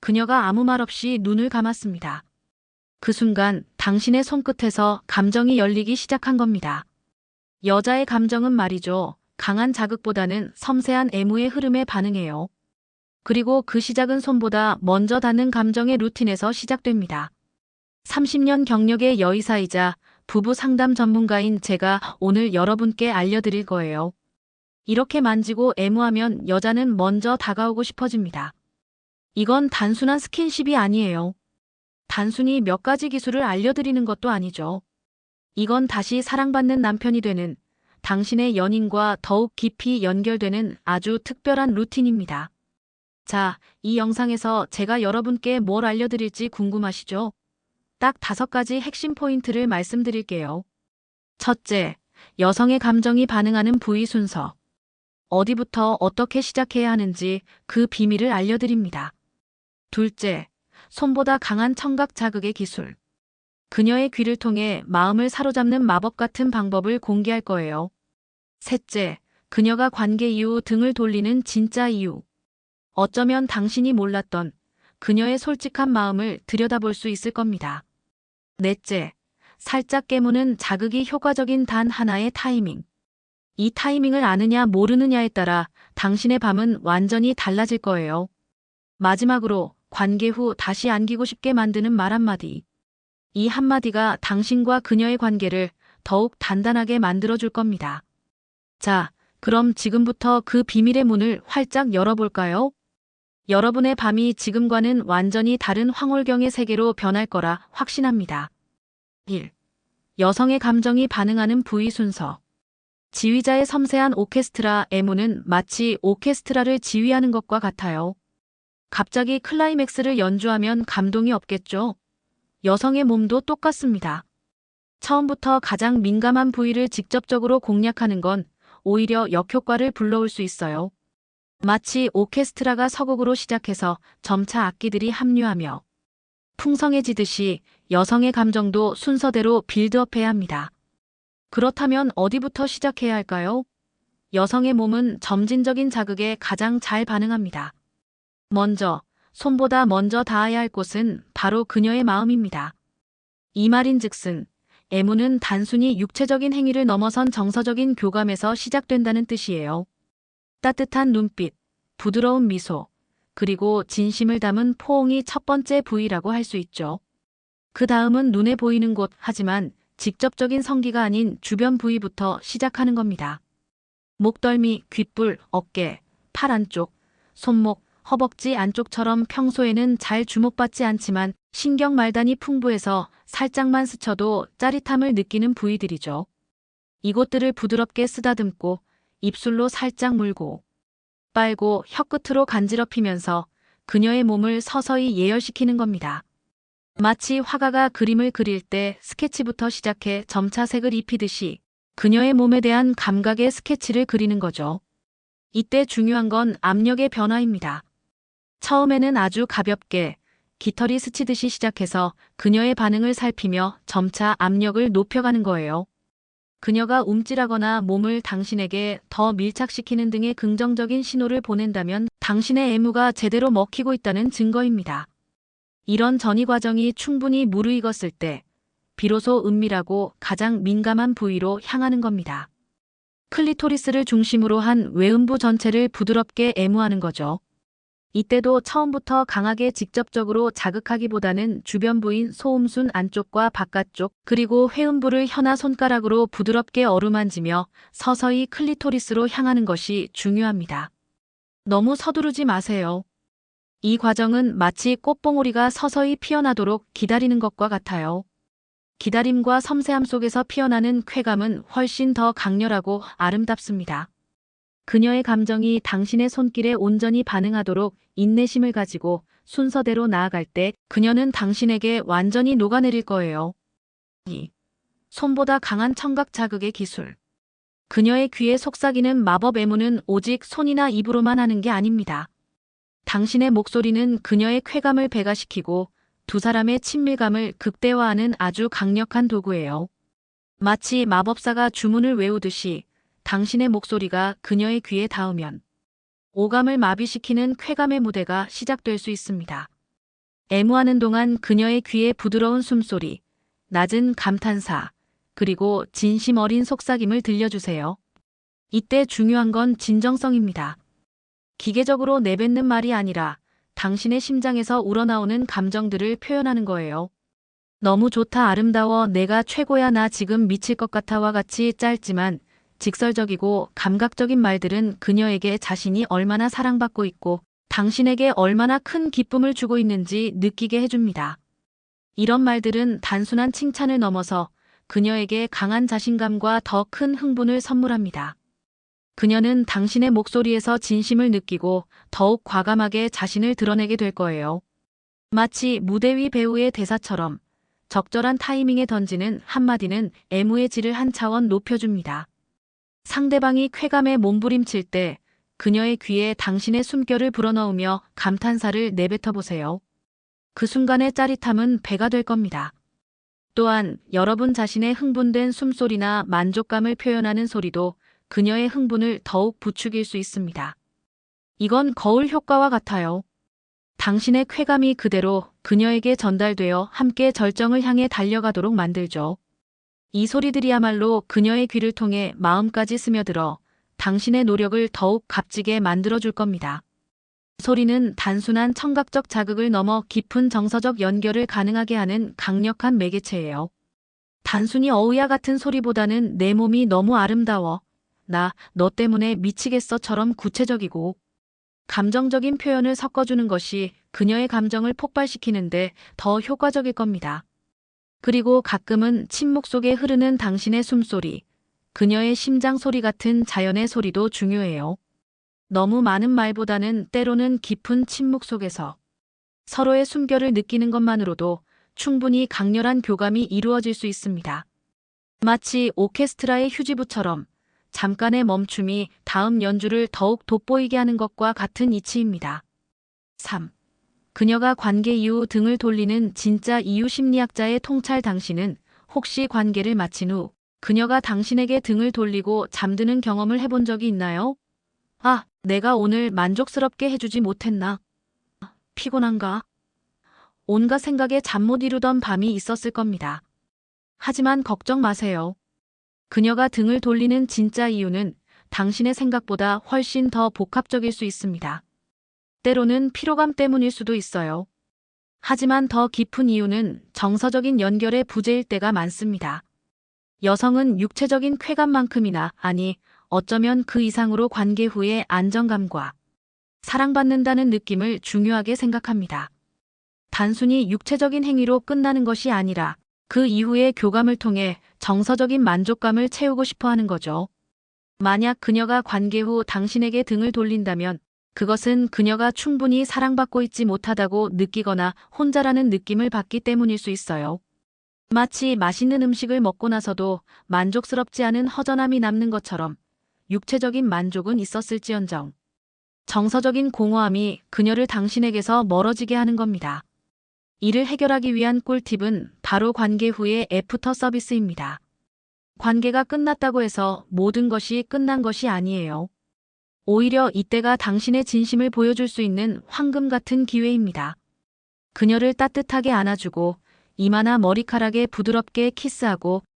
그녀가 아무 말 없이 눈을 감았습니다. 그 순간 당신의 손끝에서 감정이 열리기 시작한 겁니다. 여자의 감정은 말이죠. 강한 자극보다는 섬세한 애무의 흐름에 반응해요. 그리고 그 시작은 손보다 먼저 닿는 감정의 루틴에서 시작됩니다. 30년 경력의 여의사이자 부부 상담 전문가인 제가 오늘 여러분께 알려드릴 거예요. 이렇게 만지고 애무하면 여자는 먼저 다가오고 싶어집니다. 이건 단순한 스킨십이 아니에요. 단순히 몇 가지 기술을 알려드리는 것도 아니죠. 이건 다시 사랑받는 남편이 되는 당신의 연인과 더욱 깊이 연결되는 아주 특별한 루틴입니다. 자, 이 영상에서 제가 여러분께 뭘 알려드릴지 궁금하시죠? 딱 5가지 핵심 포인트를 말씀드릴게요. 첫째, 여성의 감정이 반응하는 부위 순서. 어디부터 어떻게 시작해야 하는지 그 비밀을 알려드립니다. 둘째, 손보다 강한 청각 자극의 기술. 그녀의 귀를 통해 마음을 사로잡는 마법 같은 방법을 공개할 거예요. 셋째, 그녀가 관계 이후 등을 돌리는 진짜 이유. 어쩌면 당신이 몰랐던 그녀의 솔직한 마음을 들여다볼 수 있을 겁니다. 넷째, 살짝 깨무는 자극이 효과적인 단 하나의 타이밍. 이 타이밍을 아느냐 모르느냐에 따라 당신의 밤은 완전히 달라질 거예요. 마지막으로 관계 후 다시 안기고 싶게 만드는 말 한마디. 이 한마디가 당신과 그녀의 관계를 더욱 단단하게 만들어줄 겁니다. 자, 그럼 지금부터 그 비밀의 문을 활짝 열어볼까요? 여러분의 밤이 지금과는 완전히 다른 황홀경의 세계로 변할 거라 확신합니다. 1. 여성의 감정이 반응하는 부위 순서. 지휘자의 섬세한 오케스트라 애무는 마치 오케스트라를 지휘하는 것과 같아요. 갑자기 클라이맥스를 연주하면 감동이 없겠죠? 여성의 몸도 똑같습니다. 처음부터 가장 민감한 부위를 직접적으로 공략하는 건 오히려 역효과를 불러올 수 있어요. 마치 오케스트라가 서곡으로 시작해서 점차 악기들이 합류하며 풍성해지듯이 여성의 감정도 순서대로 빌드업해야 합니다. 그렇다면 어디부터 시작해야 할까요? 여성의 몸은 점진적인 자극에 가장 잘 반응합니다. 먼저, 손보다 먼저 닿아야 할 곳은 바로 그녀의 마음입니다. 이 말인즉슨 애무는 단순히 육체적인 행위를 넘어선 정서적인 교감에서 시작된다는 뜻이에요. 따뜻한 눈빛, 부드러운 미소, 그리고 진심을 담은 포옹이 첫 번째 부위라고 할 수 있죠. 그 다음은 눈에 보이는 곳, 하지만 직접적인 성기가 아닌 주변 부위부터 시작하는 겁니다. 목덜미, 귓불, 어깨, 팔 안쪽, 손목, 허벅지 안쪽처럼 평소에는 잘 주목받지 않지만 신경 말단이 풍부해서 살짝만 스쳐도 짜릿함을 느끼는 부위들이죠. 이곳들을 부드럽게 쓰다듬고 입술로 살짝 물고 빨고 혀끝으로 간지럽히면서 그녀의 몸을 서서히 예열시키는 겁니다. 마치 화가가 그림을 그릴 때 스케치부터 시작해 점차 색을 입히듯이 그녀의 몸에 대한 감각의 스케치를 그리는 거죠. 이때 중요한 건 압력의 변화입니다. 처음에는 아주 가볍게 깃털이 스치듯이 시작해서 그녀의 반응을 살피며 점차 압력을 높여가는 거예요. 그녀가 움찔하거나 몸을 당신에게 더 밀착시키는 등의 긍정적인 신호를 보낸다면 당신의 애무가 제대로 먹히고 있다는 증거입니다. 이런 전이 과정이 충분히 무르익었을 때 비로소 은밀하고 가장 민감한 부위로 향하는 겁니다. 클리토리스를 중심으로 한 외음부 전체를 부드럽게 애무하는 거죠. 이때도 처음부터 강하게 직접적으로 자극하기보다는 주변 부인 소음순 안쪽과 바깥쪽 그리고 회음부를 혀나 손가락으로 부드럽게 어루만지며 서서히 클리토리스로 향하는 것이 중요합니다. 너무 서두르지 마세요. 이 과정은 마치 꽃봉오리가 서서히 피어나도록 기다리는 것과 같아요. 기다림과 섬세함 속에서 피어나는 쾌감은 훨씬 더 강렬하고 아름답습니다. 그녀의 감정이 당신의 손길에 온전히 반응하도록 인내심을 가지고 순서대로 나아갈 때 그녀는 당신에게 완전히 녹아내릴 거예요. 2. 손보다 강한 청각 자극의 기술. 그녀의 귀에 속삭이는 마법 애무는 오직 손이나 입으로만 하는 게 아닙니다. 당신의 목소리는 그녀의 쾌감을 배가시키고 두 사람의 친밀감을 극대화하는 아주 강력한 도구예요. 마치 마법사가 주문을 외우듯이 당신의 목소리가 그녀의 귀에 닿으면 오감을 마비시키는 쾌감의 무대가 시작될 수 있습니다. 애무하는 동안 그녀의 귀에 부드러운 숨소리, 낮은 감탄사, 그리고 진심 어린 속삭임을 들려주세요. 이때 중요한 건 진정성입니다. 기계적으로 내뱉는 말이 아니라 당신의 심장에서 우러나오는 감정들을 표현하는 거예요. 너무 좋다, 아름다워, 내가 최고야, 나 지금 미칠 것 같아와 같이 짧지만 직설적이고 감각적인 말들은 그녀에게 자신이 얼마나 사랑받고 있고 당신에게 얼마나 큰 기쁨을 주고 있는지 느끼게 해줍니다. 이런 말들은 단순한 칭찬을 넘어서 그녀에게 강한 자신감과 더 큰 흥분을 선물합니다. 그녀는 당신의 목소리에서 진심을 느끼고 더욱 과감하게 자신을 드러내게 될 거예요. 마치 무대 위 배우의 대사처럼 적절한 타이밍에 던지는 한마디는 애무의 질을 한 차원 높여줍니다. 상대방이 쾌감에 몸부림칠 때 그녀의 귀에 당신의 숨결을 불어넣으며 감탄사를 내뱉어 보세요. 그 순간의 짜릿함은 배가 될 겁니다. 또한 여러분 자신의 흥분된 숨소리나 만족감을 표현하는 소리도 그녀의 흥분을 더욱 부추길 수 있습니다. 이건 거울 효과와 같아요. 당신의 쾌감이 그대로 그녀에게 전달되어 함께 절정을 향해 달려가도록 만들죠. 이 소리들이야말로 그녀의 귀를 통해 마음까지 스며들어 당신의 노력을 더욱 값지게 만들어줄 겁니다. 소리는 단순한 청각적 자극을 넘어 깊은 정서적 연결을 가능하게 하는 강력한 매개체예요. 단순히 어우야 같은 소리보다는 내 몸이 너무 아름다워, 너 때문에 미치겠어처럼 구체적이고 감정적인 표현을 섞어주는 것이 그녀의 감정을 폭발시키는데 더 효과적일 겁니다. 그리고 가끔은 침묵 속에 흐르는 당신의 숨소리, 그녀의 심장 소리 같은 자연의 소리도 중요해요. 너무 많은 말보다는 때로는 깊은 침묵 속에서 서로의 숨결을 느끼는 것만으로도 충분히 강렬한 교감이 이루어질 수 있습니다. 마치 오케스트라의 휴지부처럼 잠깐의 멈춤이 다음 연주를 더욱 돋보이게 하는 것과 같은 이치입니다. 3. 그녀가 관계 이후 등을 돌리는 진짜 이유. 심리학자의 통찰. 당신은 혹시 관계를 마친 후 그녀가 당신에게 등을 돌리고 잠드는 경험을 해본 적이 있나요? 아, 내가 오늘 만족스럽게 해주지 못했나? 피곤한가? 온갖 생각에 잠 못 이루던 밤이 있었을 겁니다. 하지만 걱정 마세요. 그녀가 등을 돌리는 진짜 이유는 당신의 생각보다 훨씬 더 복합적일 수 있습니다. 때로는 피로감 때문일 수도 있어요. 하지만 더 깊은 이유는 정서적인 연결의 부재일 때가 많습니다. 여성은 육체적인 쾌감만큼이나, 아니, 어쩌면 그 이상으로 관계 후의 안정감과 사랑받는다는 느낌을 중요하게 생각합니다. 단순히 육체적인 행위로 끝나는 것이 아니라 그 이후의 교감을 통해 정서적인 만족감을 채우고 싶어 하는 거죠. 만약 그녀가 관계 후 당신에게 등을 돌린다면 그것은 그녀가 충분히 사랑받고 있지 못하다고 느끼거나 혼자라는 느낌을 받기 때문일 수 있어요. 마치 맛있는 음식을 먹고 나서도 만족스럽지 않은 허전함이 남는 것처럼 육체적인 만족은 있었을지언정 정서적인 공허함이 그녀를 당신에게서 멀어지게 하는 겁니다. 이를 해결하기 위한 꿀팁은 바로 관계 후의 애프터 서비스입니다. 관계가 끝났다고 해서 모든 것이 끝난 것이 아니에요. 오히려 이때가 당신의 진심을 보여줄 수 있는 황금 같은 기회입니다. 그녀를 따뜻하게 안아주고 이마나 머리카락에 부드럽게 키스하고